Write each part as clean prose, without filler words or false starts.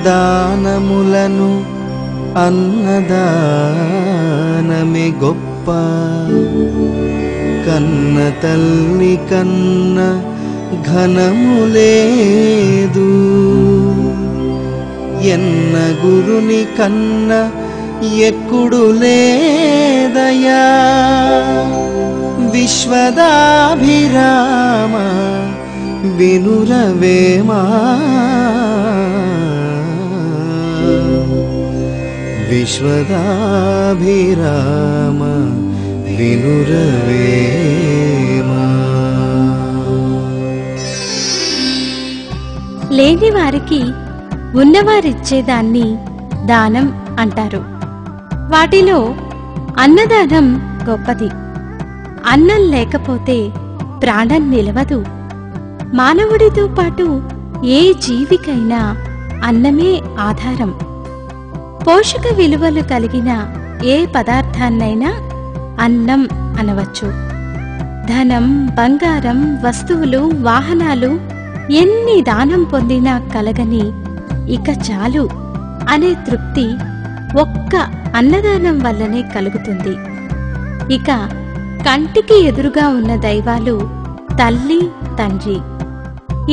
దానములను అన్నదానమే గొప్ప, కన్న తల్లి కన్న ఘనము లేదు, ఎన్న గురుని కన్న ఎక్కుడు లేదయా. విశ్వదాభిరామ వినురవేమా, విశ్వదాభిరామ వినురవేమా. లేని వారికి ఉన్నవారిచ్చేదాన్ని దానం అంటారు. వాటిలో అన్నదానం గొప్పది. అన్నం లేకపోతే ప్రాణం నిలవదు. మానవుడితో పాటు ఏ జీవికైనా అన్నమే ఆధారం. పోషక విలువలు కలిగిన ఏ పదార్థాన్నైనా అన్నం అనవచ్చు. ధనం, బంగారం, వస్తువులు, వాహనాలు ఎన్ని దానం పొందినా కలగని ఇక చాలు అనే తృప్తి ఒక్క అన్నదానం వల్లనే కలుగుతుంది. ఇక కంటికి ఎదురుగా ఉన్న దైవాలు తల్లి, తండ్రి.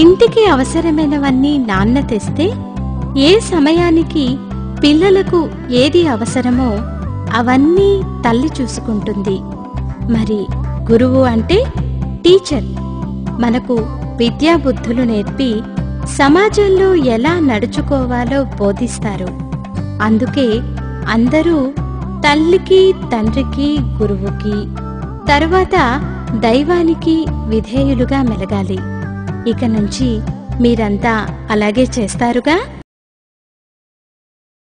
ఇంటికి అవసరమైనవన్నీ నాన్న తెస్తే ఏ సమయానికి పిల్లలకు ఏది అవసరమో అవన్నీ తల్లి చూసుకుంటుంది. మరి గురువు అంటే టీచర్. మనకు విద్యాబుద్ధులు నేర్పి సమాజంలో ఎలా నడుచుకోవాలో బోధిస్తారు. అందుకే అందరూ తల్లికి, తండ్రికి, గురువుకి, తరువాత దైవానికి విధేయులుగా మెలగాలి. ఇక నుంచి మీరంతా అలాగే చేస్తారుగా?